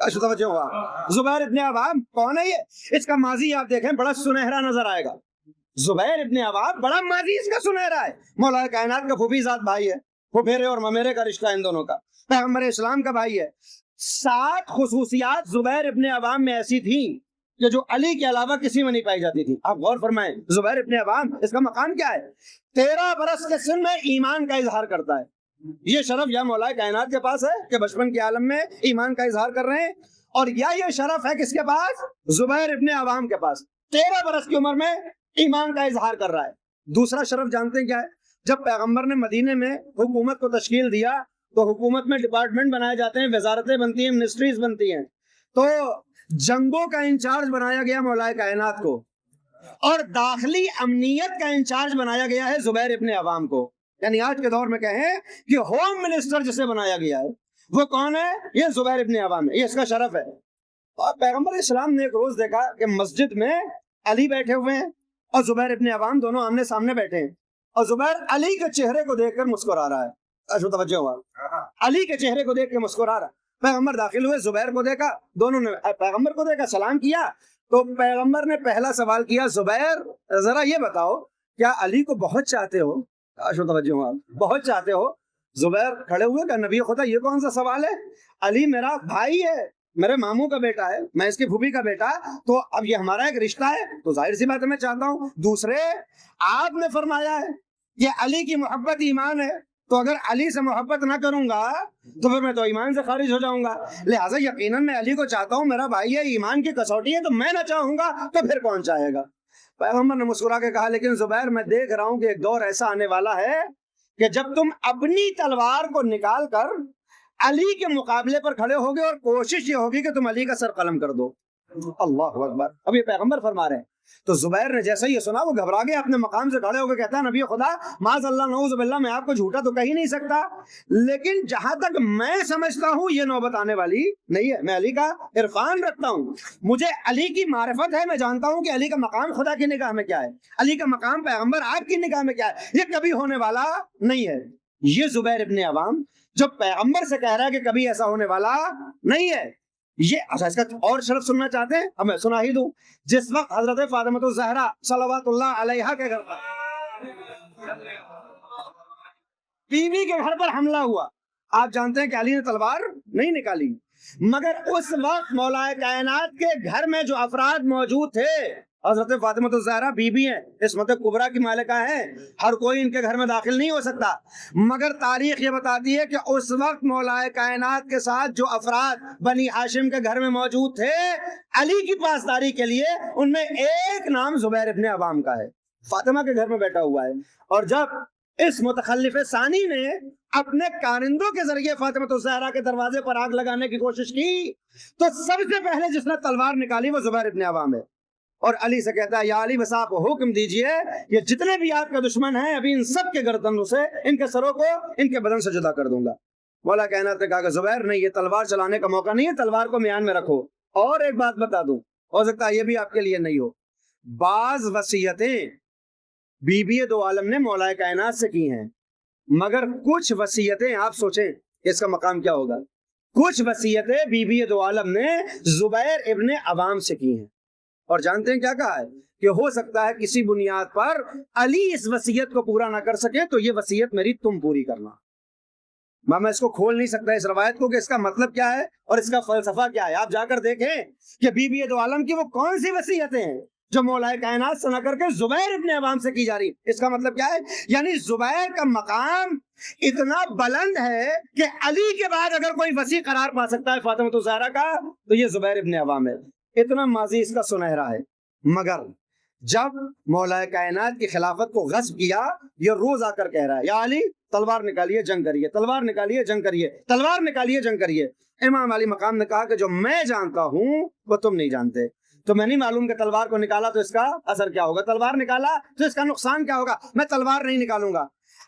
توجہ ہوا؟ زبیر ابن عوام کون ہے یہ؟ اس کا ماضی آپ دیکھیں بڑا سنہرا نظر آئے گا۔ زبیر ابن عوام بڑا ماضی اس کا سنہرا ہے، مولا کائنات کا پھوپھی زاد بھائی ہے، پھپھیرے اور ممیرے کا رشتہ ان دونوں کا، پیغمبر اسلام کا بھائی ہے۔ 7 خصوصیات زبیر ابن عوام میں ایسی تھیں کہ جو علی کے علاوہ کسی میں نہیں پائی جاتی تھی۔ آپ غور فرمائیں، زبیر ابن عوام اس کا مقام کیا ہے؟ 13 برس کے سن میں ایمان کا اظہار کرتا ہے۔ یہ شرف یا مولا کائنات کے پاس ہے کہ بچپن کے عالم میں ایمان کا اظہار کر رہے ہیں، اور یا یہ شرف ہے کس کے پاس؟ زبیر ابن عوام کے پاس، 13 برس کی عمر میں ایمان کا اظہار کر رہا ہے۔ دوسرا شرف جانتے ہیں کیا ہے؟ جب پیغمبر نے مدینے میں حکومت کو تشکیل دیا تو حکومت میں ڈپارٹمنٹ بنائے جاتے ہیں، وزارتیں بنتی ہیں، منسٹریز بنتی ہیں، تو جنگوں کا انچارج بنایا گیا مولا کائنات کو، اور داخلی امنیت کا انچارج بنایا گیا ہے زبیر ابن عوام کو۔ یعنی آج کے دور میں کہیں کہ ہوم منسٹر جسے بنایا گیا ہے وہ کون ہے؟ یہ زبیر ابن عوام ہے، یہ اس کا شرف ہے۔ اور پیغمبر اسلام نے ایک روز دیکھا کہ مسجد میں علی بیٹھے ہوئے ہیں اور زبیر ابن عوام دونوں آمنے سامنے بیٹھے ہیں، اور زبیر علی کے چہرے کو دیکھ کر مسکرا رہا ہے۔ توجہ ہوا؟ علی کے چہرے کو دیکھ کے مسکرا رہا۔ پیغمبر داخل ہوئے، زبیر کو دیکھا، دونوں نے پیغمبر کو دیکھا، سلام کیا، تو پیغمبر نے پہلا سوال کیا، زبیر ذرا یہ بتاؤ کیا علی کو بہت چاہتے ہو؟ توجہ ہوا؟ بہت چاہتے ہو؟ زبیر کھڑے ہوئے کہ نبی خدا یہ کون سا سوال ہے؟ علی میرا بھائی ہے، میرے ماموں کا بیٹا ہے، میں اس کی پھوپھی کا بیٹا، تو اب یہ ہمارا ایک رشتہ ہے تو ظاہر سی بات ہے میں چاہتا ہوں۔ دوسرے، آپ نے فرمایا ہے کہ علی کی محبت ایمان ہے، تو اگر علی سے محبت نہ کروں گا تو پھر میں تو ایمان سے خارج ہو جاؤں گا، لہٰذا یقیناً میں علی کو چاہتا ہوں، میرا بھائی ہے، ایمان کی کسوٹی ہے، تو میں نہ چاہوں گا تو پھر کون چاہے گا؟ پیغمبر نے مسکرا کے کہا لیکن زبیر میں دیکھ رہا ہوں کہ ایک دور ایسا آنے والا ہے کہ جب تم اپنی تلوار کو نکال کر علی کے مقابلے پر کھڑے ہوگے اور کوشش یہ ہوگی کہ تم علی کا سر قلم کر دو۔ اللہ اکبر! اب یہ پیغمبر فرما رہے ہیں۔ تو زبیر نے جیسا یہ سنا وہ گھبرا گیا، اپنے مقام سے کھڑے ہو کے کہتا ہے نبی خدا معاذ اللہ نعوذ باللہ میں آپ کو جھوٹا تو کہہ نہیں سکتا، لیکن جہاں تک میں سمجھتا ہوں یہ نوبت آنے والی نہیں ہے، میں علی کا عرفان رکھتا ہوں، مجھے علی کی معرفت ہے، میں جانتا ہوں کہ علی کا مقام خدا کی نگاہ میں کیا ہے، علی کا مقام پیغمبر آپ کی نگاہ میں کیا ہے، یہ کبھی ہونے والا نہیں ہے۔ یہ زبیر ابن عوام جو پیغمبر سے کہہ رہا ہے کہ کبھی ایسا ہونے والا نہیں ہے، یہ اچھا اس کا اور شرف سننا چاہتے ہیں؟ اب میں سنا ہی دوں۔ جس وقت حضرت فاطمہ الزہرا صلوات اللہ علیہا کے گھر پر بیوی کے گھر پر حملہ ہوا، آپ جانتے ہیں کہ علی نے تلوار نہیں نکالی، مگر اس وقت مولا کائنات کے گھر میں جو افراد موجود تھے، حضرت فاطمہ الزہرا بی بی ہیں، عصمت کبریٰ کی مالکہ ہیں، ہر کوئی ان کے گھر میں داخل نہیں ہو سکتا، مگر تاریخ یہ بتاتی ہے کہ اس وقت مولا کائنات کے ساتھ جو افراد بنی ہاشم کے گھر میں موجود تھے علی کی پاسداری کے لیے، ان میں ایک نام زبیر ابن عوام کا ہے، فاطمہ کے گھر میں بیٹھا ہوا ہے۔ اور جب اس متخلف ثانی نے اپنے کارندوں کے ذریعے فاطمہ الزہرا کے دروازے پر آگ لگانے کی کوشش کی تو سب سے پہلے جس نے تلوار نکالی وہ زبیر ابن عوام ہے، اور علی سے کہتا ہے یا علی بس آپ حکم دیجئے یہ جتنے بھی آپ کے دشمن ہیں ابھی ان سب کے گردنوں سے ان کے سروں کو ان کے بدن سے جدا کر دوں گا۔ مولا کائنات نے کہا کہ زبیر نہیں، یہ تلوار چلانے کا موقع نہیں ہے، تلوار کو میان میں رکھو۔ اور ایک بات بتا دوں، ہو سکتا ہے یہ بھی آپ کے لیے نہیں ہو، بعض وصیتیں بی بی دو عالم نے مولا کائنات سے کی ہیں، مگر کچھ وصیتیں آپ سوچیں اس کا مقام کیا ہوگا، کچھ وصیتیں بی بی دو عالم نے زبیر ابن عوام سے کی ہیں، اور جانتے ہیں کیا کہا ہے کہ ہو سکتا ہے کسی بنیاد پر علی اس وصیت کو پورا نہ کر سکے تو یہ وصیت میری تم پوری کرنا۔ میں اس کو کھول نہیں سکتا اس روایت کو کہ اس کا مطلب کیا ہے اور اس کا فلسفہ کیا ہے، آپ جا کر دیکھیں کہ بی بی دو عالم کی وہ کون سی وصیتیں ہیں جو مولا کائنات سے نہ کر کے زبیر ابن عوام سے کی جا رہی۔ اس کا مطلب کیا ہے؟ یعنی زبیر کا مقام اتنا بلند ہے کہ علی کے بعد اگر کوئی وصی قرار پا سکتا ہے فاطمہ الزہرا کا تو یہ زبیر ابن عوام ہے، اتنا ماضی اس کا سنہرا ہے۔ مگر جب مولا کائنات کی خلافت کو غصب کیا، یہ روز آ کر کہہ رہا ہے یا علی تلوار نکالیے جنگ کریے، تلوار نکالیے جنگ کریے، تلوار نکالیے جنگ کریے۔ امام علی مقام نے کہا کہ جو میں جانتا ہوں وہ تم نہیں جانتے، تو میں نہیں معلوم کہ تلوار کو نکالا تو اس کا اثر کیا ہوگا، تلوار نکالا تو اس کا نقصان کیا ہوگا، میں تلوار نہیں نکالوں گا۔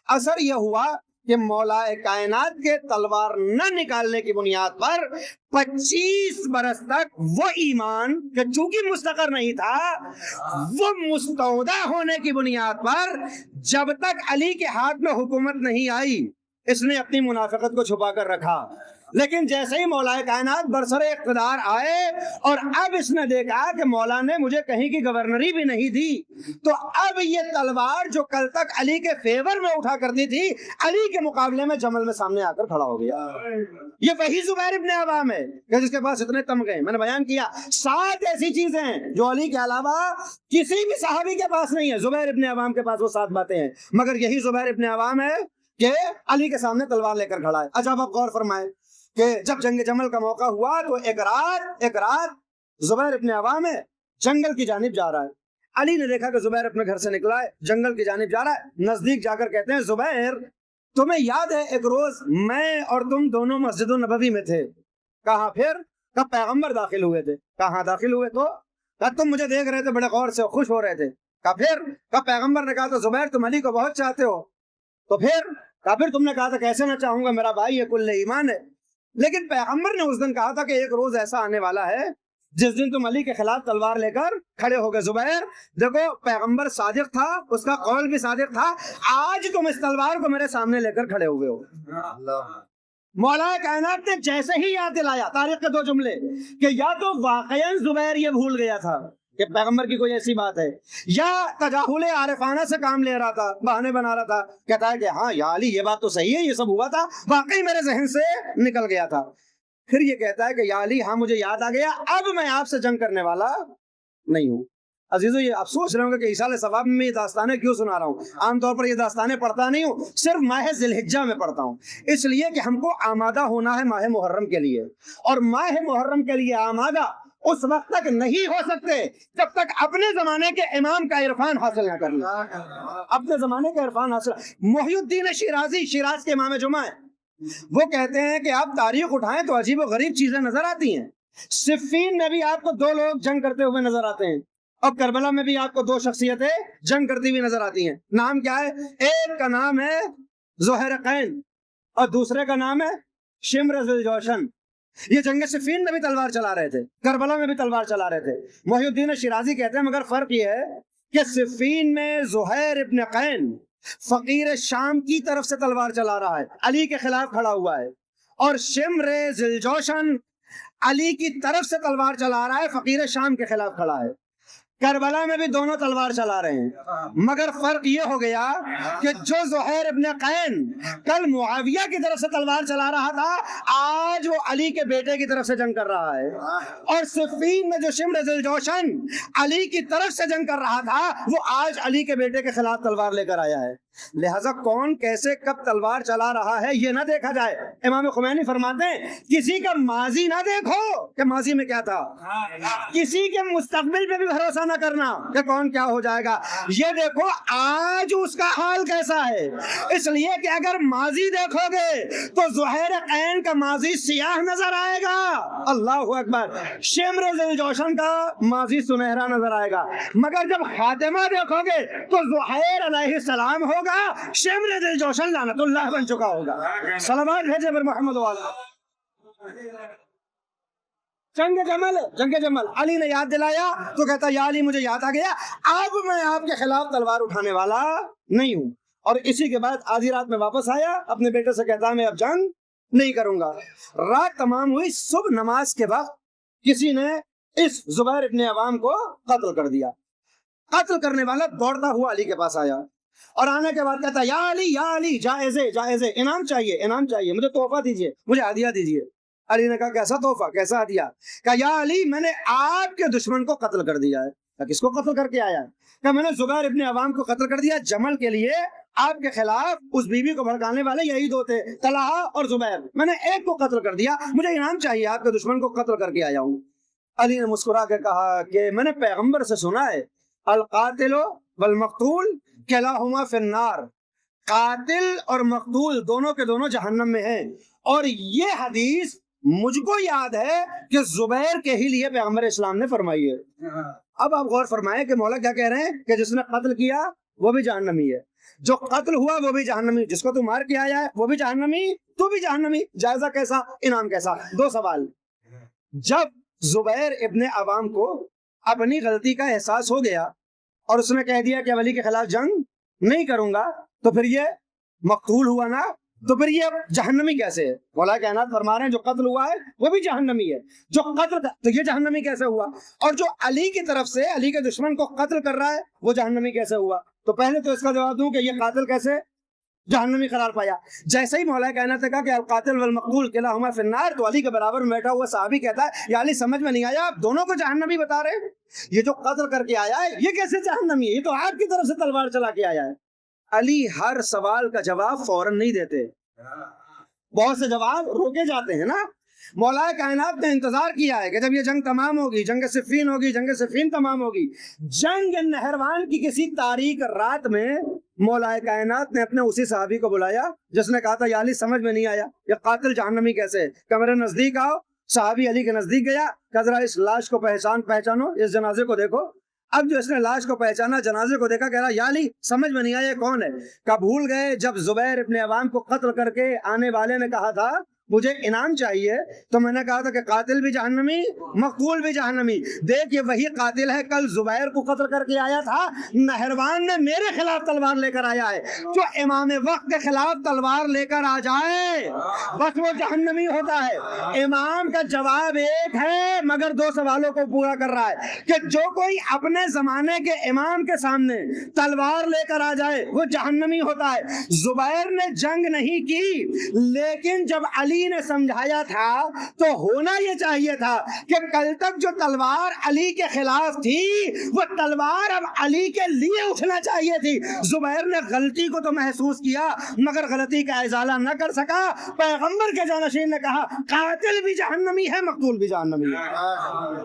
اثر یہ ہوا کہ مولا کائنات کے تلوار نہ نکالنے کی بنیاد پر 25 برس تک وہ ایمان کہ چونکہ مستقر نہیں تھا، وہ مستودع ہونے کی بنیاد پر جب تک علی کے ہاتھ میں حکومت نہیں آئی اس نے اپنی منافقت کو چھپا کر رکھا، لیکن جیسے ہی مولا کائنات برسر اقتدار آئے اور اب اس نے دیکھا کہ مولا نے مجھے کہیں کی گورنری بھی نہیں دی، تو اب یہ تلوار جو کل تک علی کے فیور میں اٹھا کرتی تھی، علی کے مقابلے میں جمل میں سامنے آ کر کھڑا ہو گیا۔ یہ وہی زبیر ابن عوام ہے کہ جس کے پاس اتنے تمغے، میں نے بیان کیا 7 ایسی چیزیں ہیں جو علی کے علاوہ کسی بھی صحابی کے پاس نہیں ہے، زبیر ابن عوام کے پاس وہ 7 باتیں ہیں، مگر یہی زبیر ابن عوام ہے کہ علی کے سامنے تلوار لے کر کھڑا ہے۔ اچھا آپ غور فرمائیں کہ جب جنگ جمل کا موقع ہوا تو ایک رات زبیر ابن عوام ہے جنگل کی جانب جا رہا ہے۔ علی نے دیکھا کہ زبیر اپنے گھر سے نکلا ہے، جنگل کی جانب جا رہا ہے، نزدیک جا کر کہتے ہیں زبیر تمہیں یاد ہے ایک روز میں اور تم دونوں مسجد النبوی میں تھے؟ کہاں پھر؟ کب پیغمبر داخل ہوئے تھے۔ کہاں داخل ہوئے تو کب تم مجھے دیکھ رہے تھے بڑے غور سے خوش ہو رہے تھے؟ کب پھر؟ کب پیغمبر نے کہا تو زبیر تم علی کو بہت چاہتے ہو، تو پھر تم نے کہا تھا کیسے نہ چاہوں گا، میرا بھائی ہے، کل ایمان ہے۔ لیکن پیغمبر نے اس دن کہا تھا کہ ایک روز ایسا آنے والا ہے جس دن تم علی کے خلاف تلوار لے کر کھڑے ہو گئے۔ زبیر دیکھو پیغمبر صادق تھا، اس کا قول بھی صادق تھا، آج تم اس تلوار کو میرے سامنے لے کر کھڑے ہوئے ہو۔ مولا کائنات نے جیسے ہی یاد دلایا تاریخ کے 2 جملے کہ یا تو واقعاً زبیر یہ بھول گیا تھا کہ پیغمبر کی کوئی ایسی بات ہے، یا تجاہل عارفانہ سے کام لے رہا تھا، بہانے بنا رہا تھا، کہتا ہے کہ ہاں یا علی یہ بات تو صحیح ہے، یہ سب ہوا تھا، واقعی میرے ذہن سے نکل گیا تھا۔ پھر یہ کہتا ہے کہ یا علی ہاں مجھے یاد آ گیا، اب میں آپ سے جنگ کرنے والا نہیں ہوں۔ عزیزو یہ آپ سوچ رہے ہوں گے کہ ایصال ثواب میں یہ داستانیں کیوں سنا رہا ہوں؟ عام طور پر یہ داستانیں پڑھتا نہیں ہوں، صرف ماہ ذی الحجہ میں پڑھتا ہوں، اس لیے کہ ہم کو آمادہ ہونا ہے ماہ محرم کے لیے، اور ماہ محرم کے لیے آمادہ اس وقت تک نہیں ہو سکتے جب تک اپنے زمانے کے امام کا عرفان حاصل نہ کر لیں۔ اپنے زمانے کا عرفان حاصل، محی الدین شیرازی شیراز کے امام جمعہ ہیں، وہ کہتے ہیں کہ آپ تاریخ اٹھائیں تو عجیب و غریب چیزیں نظر آتی ہیں۔ صفین میں بھی آپ کو 2 لوگ جنگ کرتے ہوئے نظر آتے ہیں، اور کربلا میں بھی آپ کو 2 شخصیتیں جنگ کرتی ہوئی نظر آتی ہیں۔ نام کیا ہے؟ ایک کا نام ہے زہرقین اور دوسرے کا نام ہے شمر ذی الجوشن۔ یہ جنگ صفین میں بھی تلوار چلا رہے تھے، کربلا میں بھی تلوار چلا رہے تھے۔ محی الدین شیرازی کہتے ہیں مگر فرق یہ ہے کہ صفین میں زہیر ابن قین فقیر شام کی طرف سے تلوار چلا رہا ہے، علی کے خلاف کھڑا ہوا ہے، اور شمر ذی الجوشن علی کی طرف سے تلوار چلا رہا ہے، فقیر شام کے خلاف کھڑا ہے۔ کربلا میں بھی دونوں تلوار چلا رہے ہیں، مگر فرق یہ ہو گیا کہ جو زہیر ابن قین کل معاویہ کی طرف سے تلوار چلا رہا تھا، آج وہ علی کے بیٹے کی طرف سے جنگ کر رہا ہے، اور صفین میں جو شمر ذی الجوشن علی کی طرف سے جنگ کر رہا تھا، وہ آج علی کے بیٹے کے خلاف تلوار لے کر آیا ہے۔ لہذا کون کیسے کب تلوار چلا رہا ہے یہ نہ دیکھا جائے۔ امام خمینی فرماتے ہیں کسی کا ماضی نہ دیکھو کہ ماضی میں کیا تھا، کسی کے مستقبل پہ بھی بھروسہ نہ کرنا کہ کون کیا ہو جائے گا، یہ دیکھو آج اس کا حال کیسا ہے۔ اس لیے کہ اگر ماضی دیکھو گے تو زہیر قین کا ماضی سیاہ نظر آئے گا، اللہ اکبر، شمر ذی الجوشن کا ماضی سنہرا نظر آئے گا، مگر جب خاتمہ دیکھو گے تو زہیر علیہ السلام ہوگا، شمر ذی الجوشن لعنت اللہ بن چکا ہوگا۔ صلوات بھیجے پر محمد والا۔ جنگ جمل علی نے یاد دلایا تو کہتا یا علی مجھے یاد آ گیا، اب میں آپ کے خلاف تلوار اٹھانے والا نہیں ہوں۔ اور اسی کے بعد آدھی رات میں واپس آیا، اپنے بیٹے سے کہتا میں اب جنگ نہیں کروں گا۔ رات تمام ہوئی، صبح نماز کے وقت کسی نے اس زبیر ابن عوام کو قتل کر دیا۔ قتل کرنے والا دوڑتا ہوا علی کے پاس آیا، اور آنے کے بعد کہتا یا علی جائزے انعام چاہیے، مجھے تحفہ دیجیے، مجھے ہدیہ دیجیے۔ علی نے کہا کیسا تحفہ، کیسا ہدیہ؟ کہا یا علی میں نے آپ کے دشمن کو قتل کر دیا ہے۔ کہا کس کو قتل کر کے آیا ہے؟ کہا میں نے زبیر ابن عوام کو قتل کر دیا، جمل کے لیے آپ کے خلاف اس بیوی کو بھڑکانے والے یہی 2 تھے، طلحہ اور زبیر، میں نے ایک کو قتل کر دیا، مجھے انعام چاہیے، آپ کے دشمن کو قتل کر کے آیا ہوں۔ علی نے مسکرا کے کہا کہ میں نے پیغمبر سے سنا ہے القاتل والمقتول کلاہما فی النار، قاتل اور مقتول دونوں کے دونوں جہنم میں ہیں، اور یہ حدیث مجھ کو یاد ہے کہ زبیر کے ہی لیے پیغمبر اسلام نے فرمائی ہے۔ اب آپ غور فرمائیں کہ مولا کیا کہہ رہے ہیں کہ جس نے قتل کیا وہ بھی جہنمی ہے، جو قتل ہوا وہ بھی جہنمی، جس کو تو مار کے آیا ہے وہ بھی جہنمی، تو بھی جہنمی۔ جائزہ کیسا، انعام کیسا؟ 2 سوال۔ جب زبیر ابن عوام کو اپنی غلطی کا احساس ہو گیا اور اس نے کہہ دیا کہ ولی کے خلاف جنگ نہیں کروں گا، تو پھر یہ مقتول ہوا نا، تو پھر یہ جہنمی کیسے ہے؟ مولا کائنات فرما رہے ہیں جو قتل ہوا ہے وہ بھی جہنمی ہے، جو قتل تو یہ جہنمی کیسے ہوا؟ اور جو علی کی طرف سے علی کے دشمن کو قتل کر رہا ہے وہ جہنمی کیسے ہوا؟ تو پہلے تو اس کا جواب دوں کہ یہ قاتل کیسے جہنمی قرار پایا؟ جیسے ہی مولا کائنات نے کہا کہ القاتل والمقتول کلاہما فی النار، تو علی کے برابر میں بیٹھا ہوا صحابی کہتا ہے یا علی سمجھ میں نہیں آیا، آپ دونوں کو جہنمی بتا رہے ہیں؟ یہ جو قتل کر کے آیا ہے یہ کیسے جہنمی ہے؟ یہ تو آپ کی طرف سے تلوار چلا کے آیا ہے۔ علی ہر سوال کا جواب فوراً نہیں دیتے، بہت سے جواب روکے جاتے ہیں نا۔ مولا کائنات نے انتظار کیا ہے کہ جب یہ جنگ تمام ہوگی، جنگ صفین ہوگی، جنگ صفین تمام ہوگی، جنگ نہروان کی کسی تاریک رات میں مولا کائنات نے اپنے اسی صحابی کو بلایا جس نے کہا تھا یا علی سمجھ میں نہیں آیا یہ قاتل جہنمی کیسے ہے، کہ میرے نزدیک آؤ۔ صحابی علی کے نزدیک گیا کہ ذرا اس لاش کو پہچانو، اس جنازے کو دیکھو۔ اب جو اس نے لاش کو پہچانا، جنازے کو دیکھا، کہہ رہا یا علی سمجھ میں نہیں آیا کون ہے؟ کہ بھول گئے جب زبیر ابن عوام کو قتل کر کے آنے والے نے کہا تھا مجھے انعام چاہیے، تو میں نے کہا تھا کہ قاتل بھی جہنمی مقتول بھی جہنمی۔ دیکھ یہ وہی قاتل ہے کل زبیر کو قتل کر کے آیا تھا، نہروان میں میرے خلاف تلوار لے کر آیا ہے۔ جو امام وقت کے خلاف تلوار لے کر آ جائے بس وہ جہنمی ہوتا ہے۔ امام کا جواب ایک ہے مگر دو سوالوں کو پورا کر رہا ہے کہ جو کوئی اپنے زمانے کے امام کے سامنے تلوار لے کر آ جائے وہ جہنمی ہوتا ہے۔ زبیر نے جنگ نہیں کی، لیکن جب علی نے سمجھایا تھا تو ہونا یہ چاہیے تھا کہ کل تک جو تلوار علی کے خلاف تھی وہ تلوار اب علی کے لیے اٹھنا چاہیے تھی۔ زبیر نے غلطی کو تو محسوس کیا مگر غلطی کا ازالہ نہ کر سکا۔ پیغمبر کے جانشین نے کہا قاتل بھی جہنمی ہے مقتول بھی جہنمی ہے۔